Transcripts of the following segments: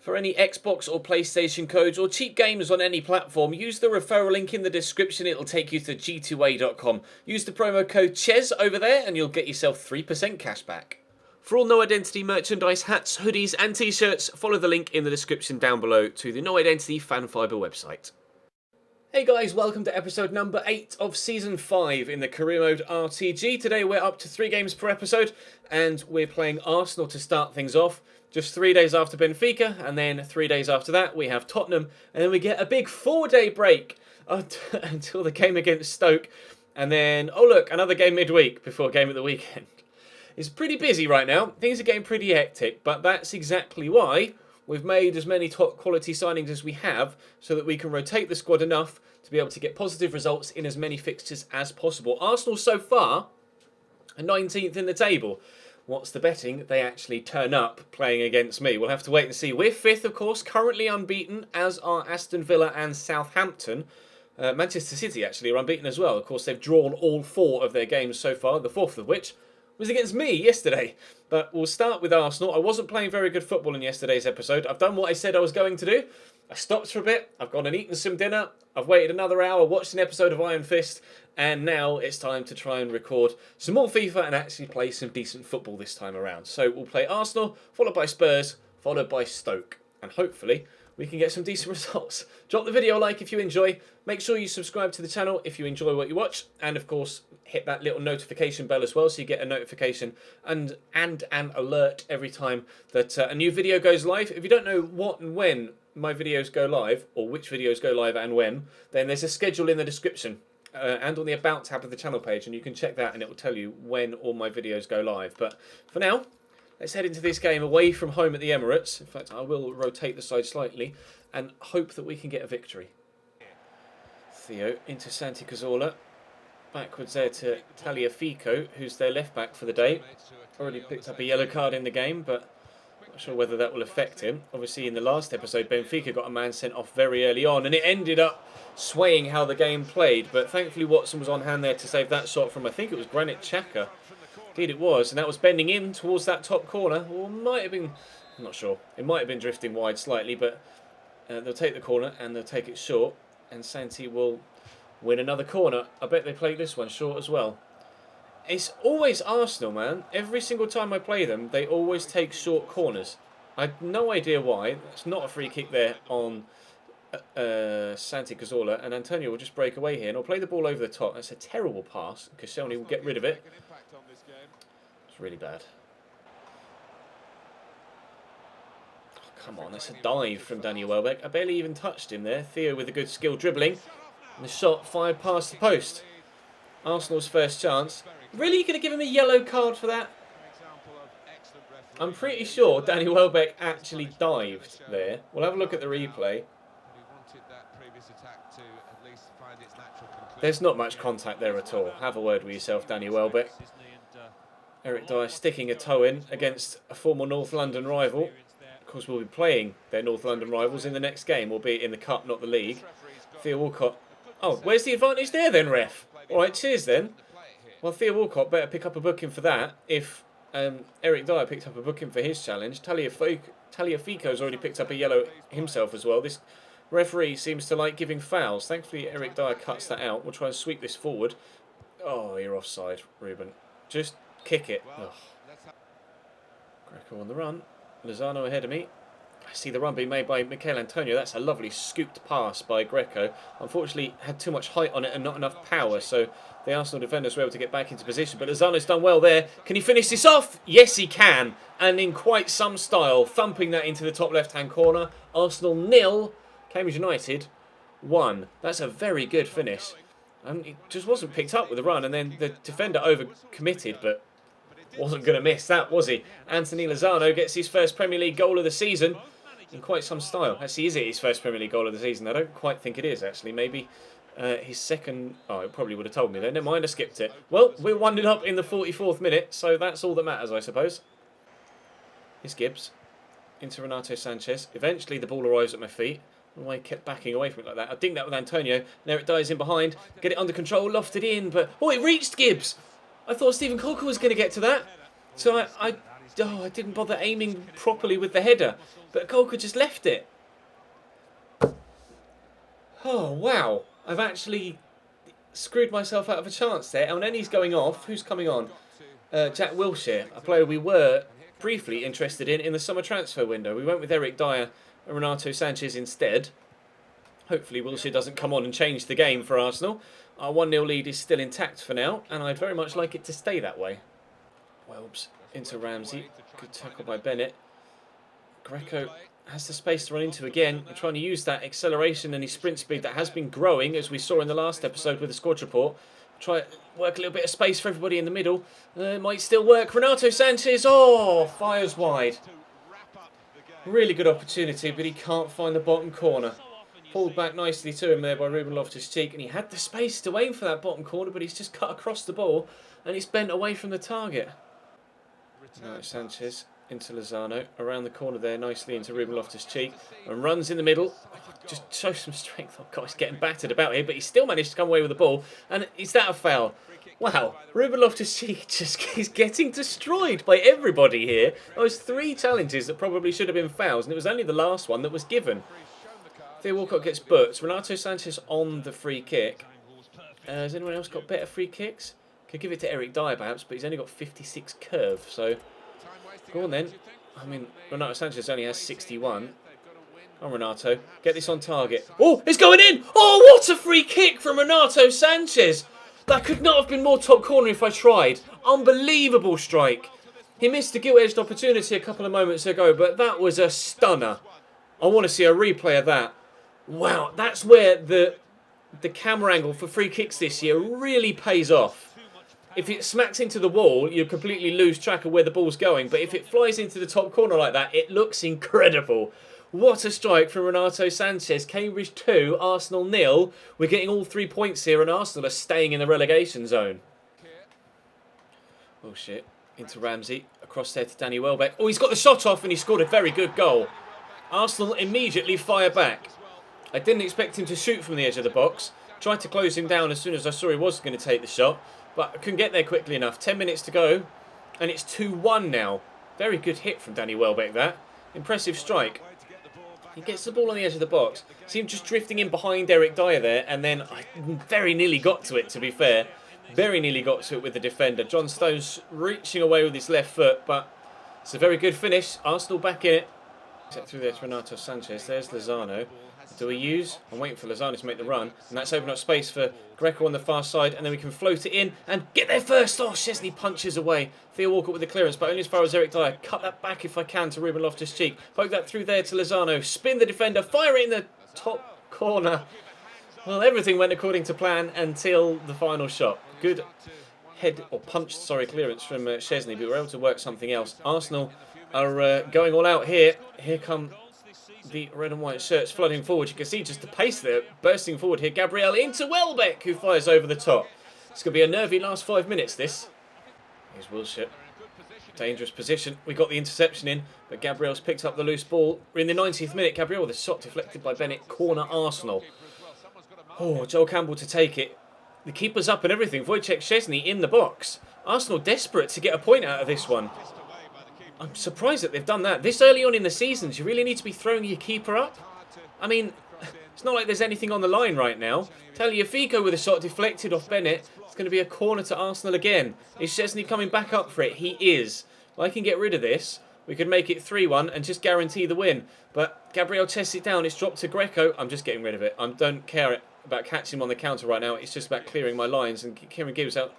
For any Xbox or PlayStation codes or cheap games on any platform, use the referral link in the description. It'll take you to g2a.com. Use the promo code CHES over there and you'll get yourself 3% cash back. For all No Identity merchandise, hats, hoodies and t-shirts, follow the link in the description down below to the No Identity Fan Fibre website. Hey guys, welcome to episode number 8 of Season 5 in the Career Mode RTG. Today we're up to 3 games per episode and we're playing Arsenal to start things off. Just 3 days after Benfica, and then 3 days after that we have Tottenham, and then we get a big 4-day break until the game against Stoke, and then, oh look, another game midweek before game at the weekend. It's pretty busy right now, things are getting pretty hectic, but that's exactly why we've made as many top quality signings as we have, so that we can rotate the squad enough to be able to get positive results in as many fixtures as possible. Arsenal so far are 19th in the table. What's the betting? They actually turn up playing against me. We'll have to wait and see. We're 5th, of course, currently unbeaten, as are Aston Villa and Southampton. Manchester City actually are unbeaten as well. Of course, they've drawn all 4 of their games so far, the 4th of which was against me yesterday. But we'll start with Arsenal. I wasn't playing very good football in yesterday's episode. I've done what I said I was going to do. I stopped for a bit. I've gone and eaten some dinner. I've waited another hour, watched an episode of Iron Fist, and now it's time to try and record some more FIFA and actually play some decent football this time around. So we'll play Arsenal, followed by Spurs, followed by Stoke. And hopefully we can get some decent results. Drop the video a like if you enjoy. Make sure you subscribe to the channel if you enjoy what you watch. And of course, hit that little notification bell as well so you get a notification and an alert every time that a new video goes live. If you don't know what and when my videos go live, or which videos go live and when, then there's a schedule in the description and on the About tab of the channel page, and you can check that and it will tell you when all my videos go live. But for now, let's head into this game away from home at the Emirates. In fact, I will rotate the side slightly and hope that we can get a victory. Theo into Santi Cazorla. Backwards there to Tagliafico, who's their left back for the day. Already picked up a yellow card in the game, but not sure whether that will affect him. Obviously, in the last episode, Benfica got a man sent off very early on, and it ended up swaying how the game played. But thankfully, Watson was on hand there to save that shot from, I think it was Granit Xhaka. Indeed it was, and that was bending in towards that top corner. Or might have been, I'm not sure. It might have been drifting wide slightly, but they'll take the corner and they'll take it short. And Santi will win another corner. I bet they play this one short as well. It's always Arsenal, man. Every single time I play them, they always take short corners. I have no idea why. It's not a free kick there on Santi Cazorla, and Antonio will just break away here and he'll play the ball over the top. That's a terrible pass. Koscielny will get rid of it. It's really bad. Oh, come on, that's a dive from Daniel Welbeck. I barely even touched him there. Theo with a good skill dribbling. And the shot fired past the post. Arsenal's first chance. Really? You're going to give him a yellow card for that? I'm pretty sure Daniel Welbeck actually dived there. We'll have a look at the replay. There's not much contact there at all. Have a word with yourself, Daniel Welbeck. Eric Dyer sticking a toe in against a former North London rival. Of course, we'll be playing their North London rivals in the next game, albeit in the Cup, not the League. Theo Walcott. Oh, where's the advantage there then, ref? All right, cheers then. Well, Theo Walcott better pick up a booking for that. If Eric Dyer picked up a booking for his challenge, Tagliafico's already picked up a yellow himself as well. This referee seems to like giving fouls. Thankfully, Eric Dyer cuts that out. We'll try and sweep this forward. Oh, you're offside, Ruben. Just kick it. Oh. Greco on the run. Lozano ahead of me. I see the run being made by Mikel Antonio. That's a lovely scooped pass by Greco. Unfortunately, had too much height on it and not enough power, so the Arsenal defenders were able to get back into position. But Lozano's done well there. Can he finish this off? Yes, he can. And in quite some style, thumping that into the top left-hand corner. Arsenal 0, Cambridge United 1. That's a very good finish. It just wasn't picked up with the run, and then the defender over-committed, but wasn't going to miss that, was he? Anthony Lozano gets his first Premier League goal of the season in quite some style. Actually, is it his first Premier League goal of the season? I don't quite think it is, actually. Maybe his second... Oh, it probably would have told me then. Never mind, I skipped it. Well, we're 1-0 up in the 44th minute, so that's all that matters, I suppose. Here's Gibbs. Into Renato Sanchez. Eventually, the ball arrives at my feet. I don't know why he kept backing away from it like that. I think that with Antonio. Now it dies in behind. Get it under control. Lofted in, but... Oh, it reached Gibbs! I thought Stephen Colker was going to get to that. So I Oh, I didn't bother aiming properly with the header. But Golka just left it. Oh, wow. I've actually screwed myself out of a chance there. El Neni's going off. Who's coming on? Jack Wilshere, a player we were briefly interested in the summer transfer window. We went with Eric Dyer and Renato Sanchez instead. Hopefully Wilshere doesn't come on and change the game for Arsenal. Our 1-0 lead is still intact for now, and I'd very much like it to stay that way. Welbs into Ramsey. Good tackle by Bennett. Greco has the space to run into again. We're trying to use that acceleration and his sprint speed that has been growing, as we saw in the last episode with the squad report. Try to work a little bit of space for everybody in the middle. It might still work. Renato Sanchez, fires wide. Really good opportunity, but he can't find the bottom corner. Pulled back nicely to him there by Ruben Loftus-Cheek, and he had the space to aim for that bottom corner, but he's just cut across the ball, and it's bent away from the target. Now Sanchez into Lozano, around the corner there, nicely into Ruben Loftus-Cheek, and runs in the middle. Just shows some strength. Oh God, he's getting battered about here, but he still managed to come away with the ball, and is that a foul? Wow, Ruben Loftus-Cheek just is getting destroyed by everybody here. There was 3 challenges that probably should have been fouls, and it was only the last one that was given. Theo Walcott gets booked. Renato Sanchez on the free kick. Has anyone else got better free kicks? Could give it to Eric Dyer perhaps, but he's only got 56 curve, so go on then. I mean, Renato Sanchez only has 61. Come on, Renato. Get this on target. Oh, it's going in! Oh, what a free kick from Renato Sanchez! That could not have been more top corner if I tried. Unbelievable strike. He missed a gilt-edged opportunity a couple of moments ago, but that was a stunner. I want to see a replay of that. Wow, that's where the camera angle for free kicks this year really pays off. If it smacks into the wall, you completely lose track of where the ball's going. But if it flies into the top corner like that, it looks incredible. What a strike from Renato Sanchez. Cambridge 2, Arsenal 0. We're getting all 3 points here, and Arsenal are staying in the relegation zone. Oh, shit. Into Ramsey. Across there to Danny Welbeck. Oh, he's got the shot off, and he scored a very good goal. Arsenal immediately fire back. I didn't expect him to shoot from the edge of the box. Tried to close him down as soon as I saw he was going to take the shot, but I couldn't get there quickly enough. 10 minutes to go, and it's 2-1 now. Very good hit from Danny Welbeck, that. Impressive strike. He gets the ball on the edge of the box. See him just drifting in behind Eric Dyer there, and then I very nearly got to it, to be fair. Very nearly got to it with the defender. John Stones reaching away with his left foot, but it's a very good finish. Arsenal back in it. Set through there to Renato Sanchez. There's Lozano. Do we use? I'm waiting for Lozano to make the run, and that's opened up space for Greco on the far side, and then we can float it in and get there first. Oh, Szczesny punches away. Theo Walcott with the clearance, but only as far as Eric Dyer. Cut that back if I can to Ruben Loftus-Cheek. Poke that through there to Lozano. Spin the defender. Fire it in the top corner. Well, everything went according to plan until the final shot. Good head, or punched, sorry, clearance from Szczesny, but we were able to work something else. Arsenal are going all out here. Here come the red and white shirts flooding forward. You can see just the pace there, bursting forward here. Gabriel into Welbeck, who fires over the top. It's going to be a nervy last 5 minutes, this. Here's Wilshere. Dangerous position. We got the interception in, but Gabriel's picked up the loose ball. We're in the 90th minute. Gabriel with a shot deflected by Bennett. Corner Arsenal. Oh, Joel Campbell to take it. The keeper's up and everything. Wojciech Szczesny in the box. Arsenal desperate to get a point out of this one. I'm surprised that they've done that. This early on in the season, do you really need to be throwing your keeper up? I mean, it's not like there's anything on the line right now. Tagliafico with a shot deflected off Bennett. It's going to be a corner to Arsenal again. Is Szczesny coming back up for it? He is. If I can get rid of this, we could make it 3-1 and just guarantee the win. But Gabriel tests it down. It's dropped to Greco. I'm just getting rid of it. I don't care about catching him on the counter right now. It's just about clearing my lines. And Kieran Gibbs out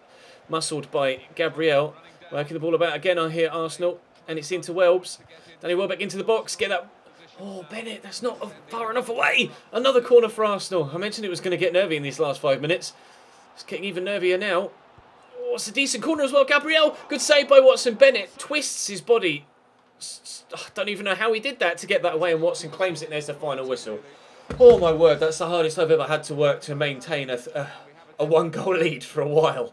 muscled by Gabriel. Working the ball about again. I hear Arsenal. And it's into Welbs. Danny Welbeck into the box. Get that. Oh, Bennett, that's not far enough away. Another corner for Arsenal. I mentioned it was going to get nervy in these last 5 minutes. It's getting even nervier now. Oh, it's a decent corner as well. Gabriel, good save by Watson. Bennett twists his body. I don't even know how he did that to get that away, and Watson claims it, and there's the final whistle. Oh, my word, that's the hardest I've ever had to work to maintain a one-goal lead for a while.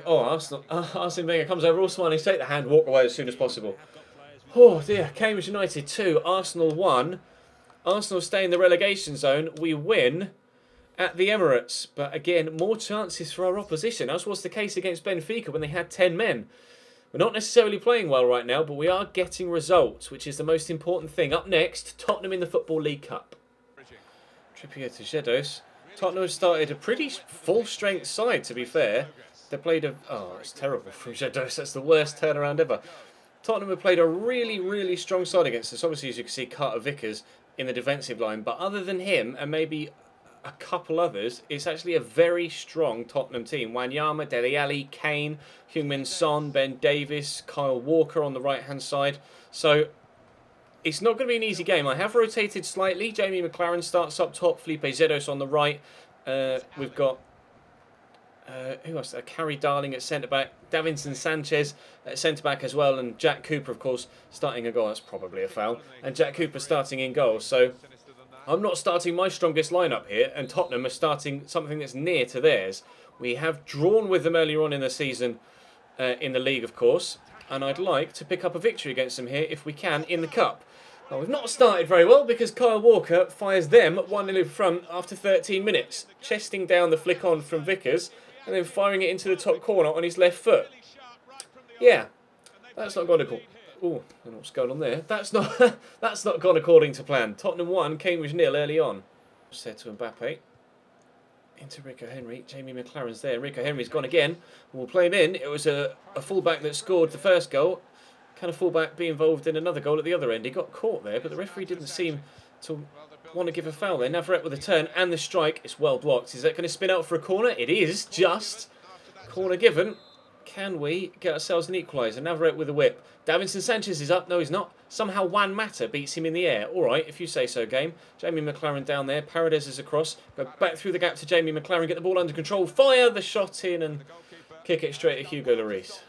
Oh, Arsenal. Arsene Wenger comes over all smiling, take the hand, walk away as soon as possible. Oh dear, Cambridge United 2, Arsenal 1. Arsenal stay in the relegation zone. We win at the Emirates. But again, more chances for our opposition, as was the case against Benfica when they had 10 men. We're not necessarily playing well right now, but we are getting results, which is the most important thing. Up next, Tottenham in the Football League Cup. Trippier to Jedos. Tottenham have started a pretty full-strength side, to be fair. They played a... Oh, it's terrible from Jedos. That's the worst turnaround ever. Tottenham have played a really, really strong side against us. Obviously, as you can see, Carter Vickers in the defensive line. But other than him, and maybe a couple others, it's actually a very strong Tottenham team. Wanyama, Dele Alli, Kane, Heung-min Son, Ben Davies, Kyle Walker on the right-hand side. So it's not going to be an easy game. I have rotated slightly. Jamie McLaren starts up top. Felipe Zedos on the right. We've got... who else? Carrie Darling at centre-back. Davinson Sanchez at centre-back as well. And Jack Cooper, of course, starting a goal. That's probably a foul. And Jack Cooper starting in goal. So I'm not starting my strongest lineup here. And Tottenham are starting something that's near to theirs. We have drawn with them earlier on in the season in the league, of course. And I'd like to pick up a victory against them here, if we can, in the Cup. Well, we've not started very well because Kyle Walker fires them 1-0 in front after 13 minutes. Chesting down the flick on from Vickers and then firing it into the top corner on his left foot. Yeah, that's not gone according... Oh, I don't know what's going on there. That's not gone according to plan. Tottenham 1, Cambridge 0 early on. Said to Mbappe. Into Rico Henry. Jamie McLaren's there. Rico Henry's gone again. We'll play him in. It was a fullback that scored the first goal. Can a fullback be involved in another goal at the other end? He got caught there, but the referee didn't seem to want to give a foul there. Navarrete with a turn and the strike. It's well blocked. Is that going to spin out for a corner? It is. Just. Corner given. Can we get ourselves an equaliser? Navarrete with a whip. Davinson Sanchez is up. No, he's not. Somehow Juan Mata beats him in the air. All right, if you say so, game. Jamie McLaren down there. Paredes is across. Go back through the gap to Jamie McLaren. Get the ball under control. Fire the shot in and kick it straight at Hugo Lloris.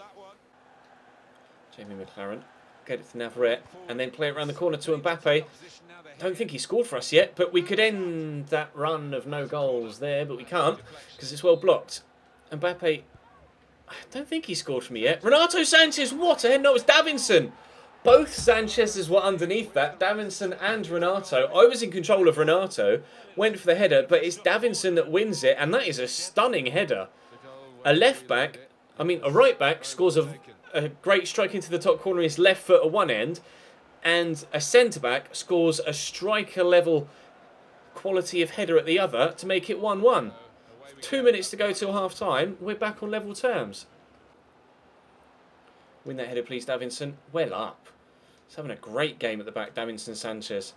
Jamie McLaren, get it to Navarrete, and then play it around the corner to Mbappe. Don't think he scored for us yet, but we could end that run of no goals there, but we can't, because it's well blocked. Mbappe, I don't think he scored for me yet. Renato Sanchez, what a head, no, it's Davinson. Both Sanchez's were underneath that, Davinson and Renato. I was in control of Renato, went for the header, but it's Davinson that wins it, and that is a stunning header. A right back scores a great strike into the top corner, his left foot at one end, and a centre-back scores a striker-level quality of header at the other to make it 1-1. 2 minutes to go till half-time, we're back on level terms. Win that header, please, Davinson. Well up. He's having a great game at the back, Davinson Sanchez.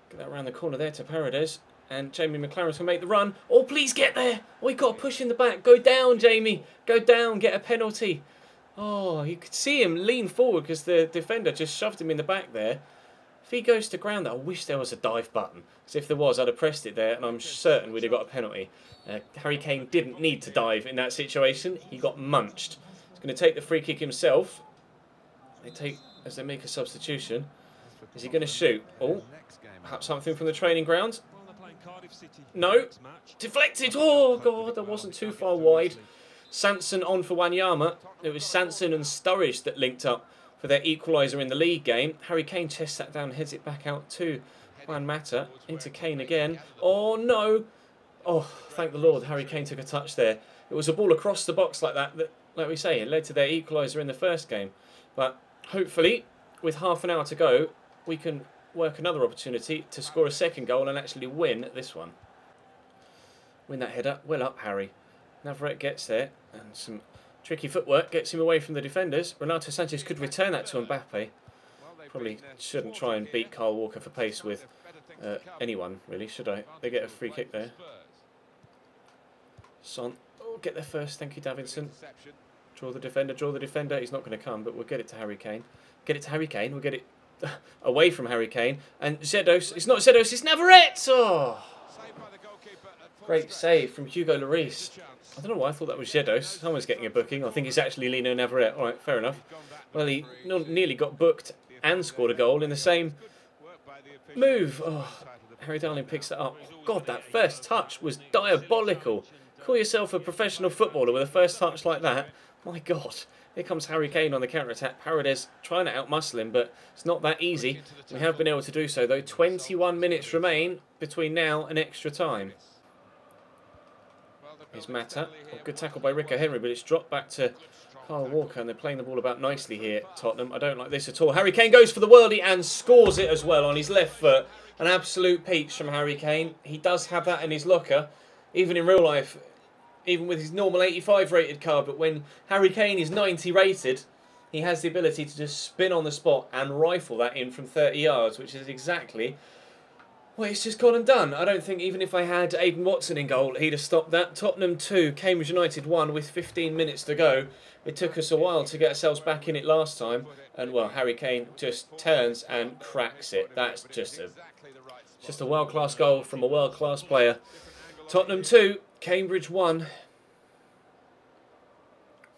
Get that around the corner there to Paredes. And Jamie McLaren's going to make the run. Oh, please get there. Oh, he got a push in the back. Go down, Jamie. Go down, get a penalty. Oh, you could see him lean forward because the defender just shoved him in the back there. If he goes to ground, I wish there was a dive button. Because if there was, I'd have pressed it there and I'm certain we'd have got a penalty. Harry Kane didn't need to dive in that situation. He got munched. He's going to take the free kick himself. As they make a substitution. Is he going to shoot? Oh, perhaps something from the training ground? No. Deflected. Oh, God, that wasn't too far wide. Sanson on for Wanyama. It was Sanson and Sturridge that linked up for their equaliser in the league game. Harry Kane chests that down, heads it back out to Juan Mata. Into Kane again. Oh, no. Oh, thank the Lord, Harry Kane took a touch there. It was a ball across the box like that, like we say, it led to their equaliser in the first game. But hopefully, with half an hour to go, we can work another opportunity to score a second goal and actually win this one. Win that header. Well up, Harry. Navarrete gets there, and some tricky footwork gets him away from the defenders. Renato Sanchez could return that to Mbappe. Probably shouldn't try and beat Kyle Walker for pace with anyone, really, should I? They get a free kick there. Son, oh, get there first, thank you, Davinson. Draw the defender. He's not going to come, but we'll get it to Harry Kane. Get it to Harry Kane, we'll get it away from Harry Kane. And Zedos, it's not Zedos, it's Navarrete! Oh! Great save from Hugo Lloris. I don't know why I thought that was Zedos. Someone's getting a booking. I think it's actually Lino Navarrete. All right, fair enough. Well, he nearly got booked and scored a goal in the same move. Oh, Harry Darling picks that up. God, that first touch was diabolical. Call yourself a professional footballer with a first touch like that. My God. Here comes Harry Kane on the counter-attack. Paredes trying to outmuscle him, but it's not that easy. We have been able to do so, though. 21 minutes remain between now and extra time. Here's Mata. Oh, good tackle by Rico Henry, but it's dropped back to Kyle Walker, and they're playing the ball about nicely here, Tottenham. I don't like this at all. Harry Kane goes for the worldie and scores it as well on his left foot. An absolute peach from Harry Kane. He does have that in his locker, even in real life, even with his normal 85 rated card. But when Harry Kane is 90 rated, he has the ability to just spin on the spot and rifle that in from 30 yards, which is exactly what he's just gone and done. I don't think even if I had Aidan Watson in goal, he'd have stopped that. Tottenham 2, Cambridge United 1 with 15 minutes to go. It took us a while to get ourselves back in it last time. And, well, Harry Kane just turns and cracks it. That's just a world-class goal from a world-class player. Tottenham 2, Cambridge 1.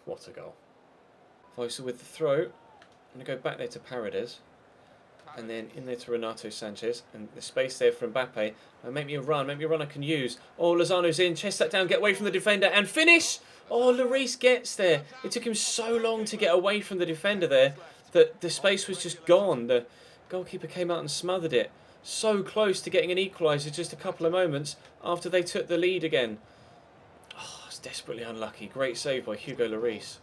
What a goal. Foysa with the throw. I'm going to go back there to Paredes. And then in there to Renato Sanchez. And the space there for Mbappe. Make me a run I can use. Oh, Lozano's in. Chest that down, get away from the defender and finish! Oh, Lloris gets there. It took him so long to get away from the defender there that the space was just gone. The goalkeeper came out and smothered it. So close to getting an equaliser just a couple of moments after they took the lead again. Oh, it's desperately unlucky. Great save by Hugo Lloris.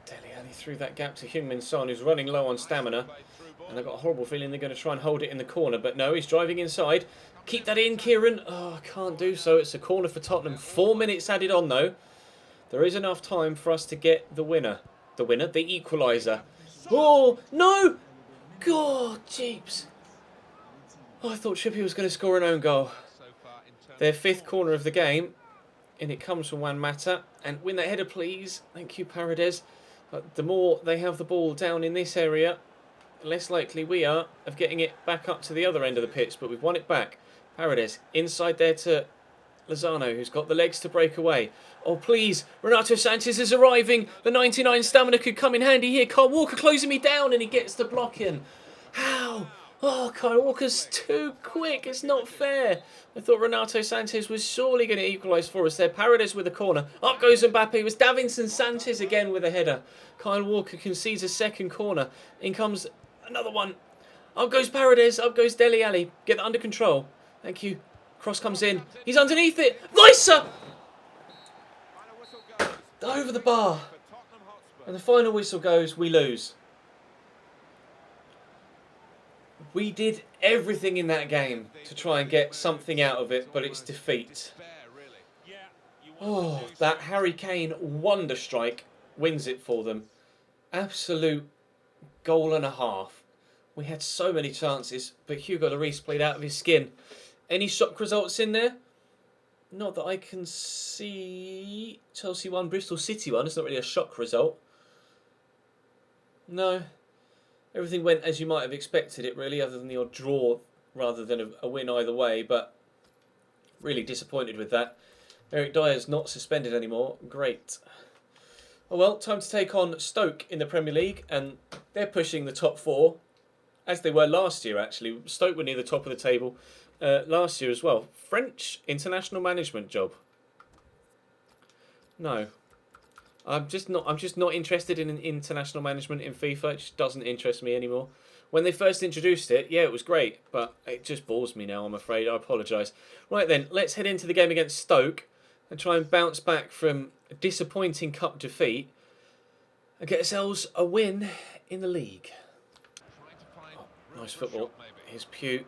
Dele Alli threw that gap to Heung-min Son, who's running low on stamina. And I've got a horrible feeling they're going to try and hold it in the corner. But no, he's driving inside. Keep that in, Kieran. Oh, I can't do so. It's a corner for Tottenham. 4 minutes added on, though. There is enough time for us to get the winner. The winner? The equaliser. Oh, no! God, jeeps. Oh, I thought Trippier was going to score an own goal. Their 5th corner of the game. And it comes from Juan Mata. And win that header, please. Thank you, Paredes. But the more they have the ball down in this area, the less likely we are of getting it back up to the other end of the pitch. But we've won it back. Paredes inside there to Lozano, who's got the legs to break away. Oh, please. Renato Sanchez is arriving. The 99 stamina could come in handy here. Kyle Walker closing me down and he gets the block in. How? Oh, Kyle Walker's too quick. It's not fair. I thought Renato Sanchez was surely going to equalise for us there. Paredes with a corner. Up goes Mbappe. It was Davinson Sanchez again with a header. Kyle Walker concedes a second corner. In comes another one. Up goes Paredes. Up goes Dele Alli. Get that under control. Thank you. Cross comes in. He's underneath it. Weisser! Over the bar. And the final whistle goes, we lose. We did everything in that game to try and get something out of it, but it's defeat. Oh, that Harry Kane wonder strike wins it for them. Absolute goal and a half. We had so many chances, but Hugo Lloris played out of his skin. Any shock results in there? Not that I can see. Chelsea 1, Bristol City 1. It's not really a shock result. No. Everything went as you might have expected it, really, other than your draw rather than a win either way. But really disappointed with that. Eric Dyer's not suspended anymore. Great. Oh well, time to take on Stoke in the Premier League. And they're pushing the top 4, as they were last year, actually. Stoke were near the top of the table last year as well. French international management job. No. I'm just not interested in international management in FIFA. It just doesn't interest me anymore. When they first introduced it, yeah, it was great, but it just bores me now, I'm afraid. I apologise. Right then, let's head into the game against Stoke and try and bounce back from a disappointing cup defeat and get ourselves a win in the league. Oh, nice football. Here's Pugh.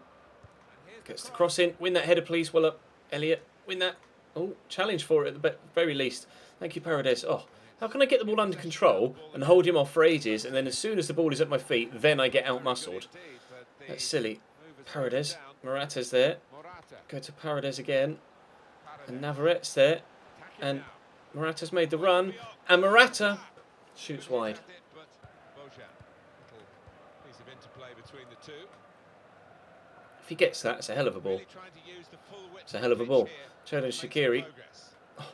Gets the cross in. Win that header, please. Well up, Elliott. Win that. Oh, challenge for it at the very least. Thank you, Paredes. Oh, how can I get the ball under control and hold him off for ages, and then as soon as the ball is at my feet, then I get out-muscled? That's silly. Paredes. Morata's there. Go to Paredes again. And Navarrete's there. And Morata's made the run. And Morata shoots wide. If he gets that, it's a hell of a ball. It's a hell of a ball. Xherdan Shaqiri. Oh,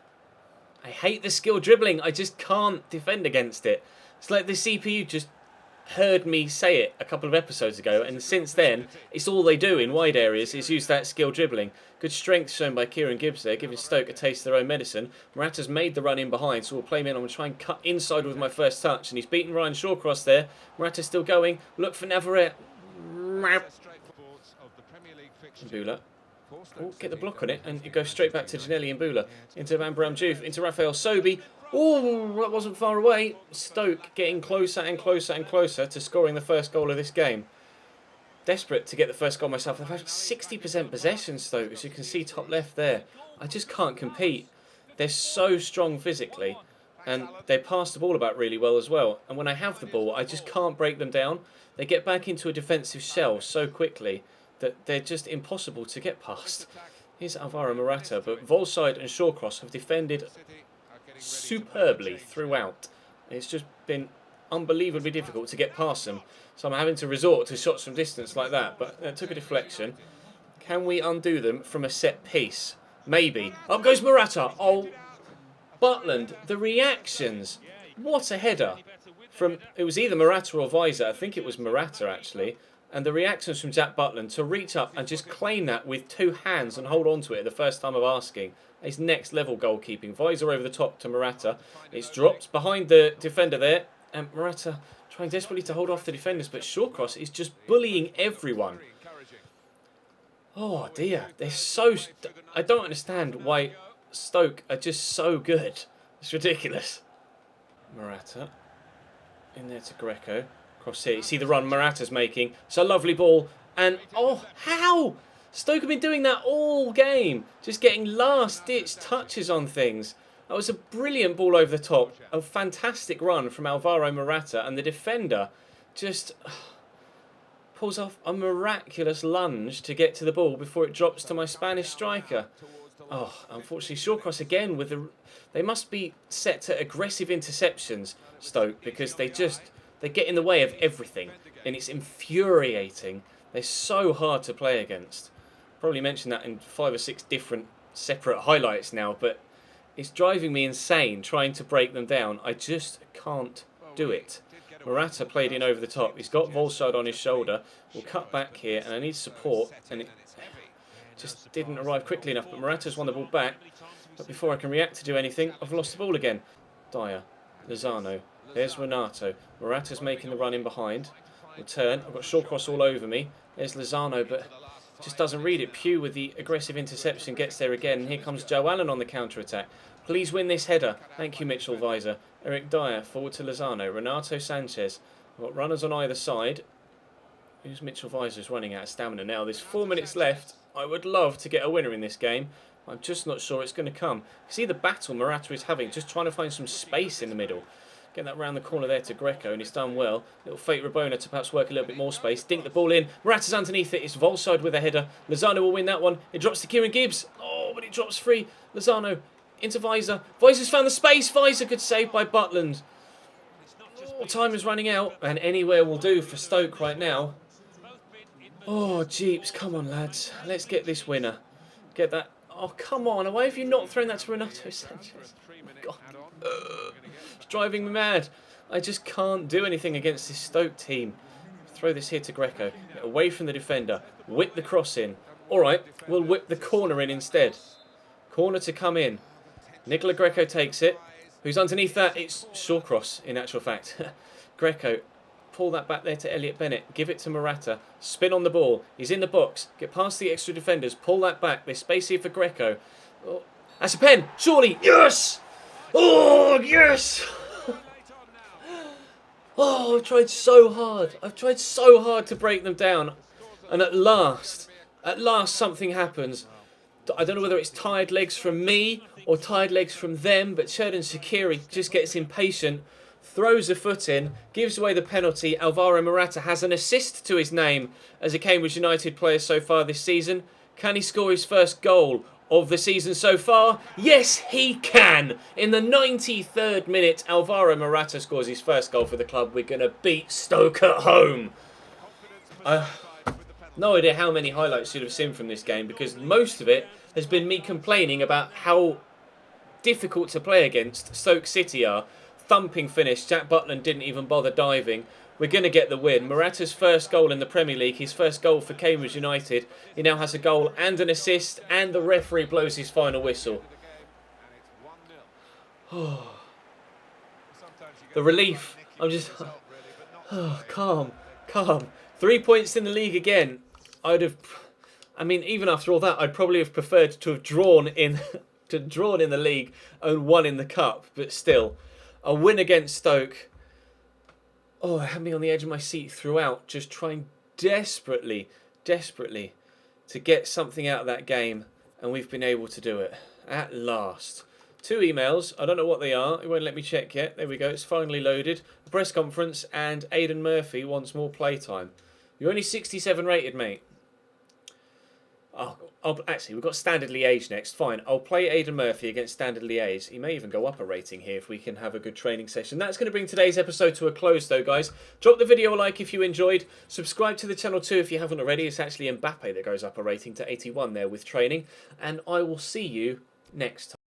I hate the skill dribbling. I just can't defend against it. It's like the CPU just heard me say it a couple of episodes ago, and since then, it's all they do in wide areas is use that skill dribbling. Good strength shown by Kieran Gibbs there, giving Stoke a taste of their own medicine. Morata's made the run in behind, so we'll play him in. I'm going to try and cut inside with my first touch, and he's beaten Ryan Shawcross there. Morata's still going. Look for Navarrete. Bula. Oh, get the block on it, and it goes straight back to Janelli and Bula. Into Van Bram-Juve, into Rafael Sobey. Oh, that wasn't far away. Stoke getting closer and closer and closer to scoring the first goal of this game. Desperate to get the first goal myself. I've had 60% possession, Stoke, as you can see top left there. I just can't compete. They're so strong physically, and they pass the ball about really well as well. And when I have the ball, I just can't break them down. They get back into a defensive shell so quickly that they're just impossible to get past. Here's Alvaro Morata, but Volside and Shawcross have defended superbly throughout. It's just been unbelievably difficult to get past them. So I'm having to resort to shots from distance like that, but it took a deflection. Can we undo them from a set piece? Maybe. Up goes Morata. Oh, Butland, the reactions. What a header. It was either Morata or Weiser. I think it was Morata, actually. And the reactions from Jack Butland to reach up and just claim that with two hands and hold on to it the first time of asking. His next level goalkeeping. Weiser over the top to Morata. It's dropped behind the defender there. And Morata trying desperately to hold off the defenders. But Shawcross is just bullying everyone. Oh dear. They're so... I don't understand why Stoke are just so good. It's ridiculous. Morata. In there to Greco. Cross here. You see the run Morata's making. It's a lovely ball. And, oh, how? Stoke have been doing that all game. Just getting last-ditch touches on things. That was a brilliant ball over the top. A fantastic run from Alvaro Morata. And the defender just pulls off a miraculous lunge to get to the ball before it drops to my Spanish striker. Oh, unfortunately, Shawcross again with the... They must be set to aggressive interceptions, Stoke, because they get in the way of everything, and it's infuriating. They're so hard to play against. Probably mentioned that in 5 or 6 different separate highlights now, but it's driving me insane trying to break them down. I just can't do it. Morata played in over the top. He's got Volside on his shoulder. We'll cut back here, and I need support, and it just didn't arrive quickly enough, but Morata's won the ball back. But before I can react to do anything, I've lost the ball again. Dyer, Lozano. There's Renato. Morata's making the run in behind. Return. I've got Shawcross all over me. There's Lozano, but just doesn't read it. Pugh with the aggressive interception gets there again. And here comes Joe Allen on the counter-attack. Please win this header. Thank you, Mitchell Weiser. Eric Dyer forward to Lozano. Renato Sanchez. I've got runners on either side. Who's Mitchell Weiser's running out of stamina now? There's 4 minutes left. I would love to get a winner in this game. I'm just not sure it's going to come. See the battle Morata is having, just trying to find some space in the middle. Get that round the corner there to Greco, and he's done well. Little fake Rabona to perhaps work a little bit more space. Dink the ball in. Morata's underneath it. It's Volside with a header. Lozano will win that one. It drops to Kieran Gibbs. Oh, but it drops free. Lozano into Weiser. Weiser's found the space. Weiser could save by Butland. Oh, time is running out, and anywhere will do for Stoke right now. Oh, jeeps. Come on, lads. Let's get this winner. Get that. Oh, come on. Why have you not thrown that to Renato Sanchez? God. It's driving me mad. I just can't do anything against this Stoke team. Throw this here to Greco. Get away from the defender. Whip the cross in. Alright, we'll whip the corner in instead. Corner to come in. Nicola Greco takes it. Who's underneath that? It's Shawcross, in actual fact. Greco. Pull that back there to Elliot Bennett. Give it to Morata. Spin on the ball. He's in the box. Get past the extra defenders. Pull that back. There's space here for Greco. Oh, that's a pen. Surely. Yes! Oh, yes! Oh, I've tried so hard. I've tried so hard to break them down. And at last something happens. I don't know whether it's tired legs from me or tired legs from them, but Sheridan Shaqiri just gets impatient. Throws a foot in, gives away the penalty. Alvaro Morata has an assist to his name as a Cambridge United player so far this season. Can he score his first goal of the season so far? Yes, he can! In the 93rd minute, Alvaro Morata scores his first goal for the club. We're going to beat Stoke at home. No idea how many highlights you'd have seen from this game, because most of it has been me complaining about how difficult to play against Stoke City are. Thumping finish. Jack Butland didn't even bother diving. We're going to get the win. Morata's first goal in the Premier League. His first goal for Cambridge United. He now has a goal and an assist, and the referee blows his final whistle. Oh. The relief. I'm just... Oh, calm. 3 points in the league again. I'd have I mean, even after all that, I'd probably have preferred to have drawn in, drawn in the league and won in the cup. But still, a win against Stoke. Oh, it had me on the edge of my seat throughout, just trying desperately to get something out of that game, and we've been able to do it at last. 2 emails, I don't know what they are, it won't let me check yet. There we go, it's finally loaded. A press conference, and Aidan Murphy wants more playtime. You're only 67 rated, mate. Oh, actually, we've got Standard Liège next. Fine, I'll play Aidan Murphy against Standard Liège. He may even go up a rating here if we can have a good training session. That's going to bring today's episode to a close, though, guys. Drop the video a like if you enjoyed. Subscribe to the channel too if you haven't already. It's actually Mbappe that goes up a rating to 81 there with training. And I will see you next time.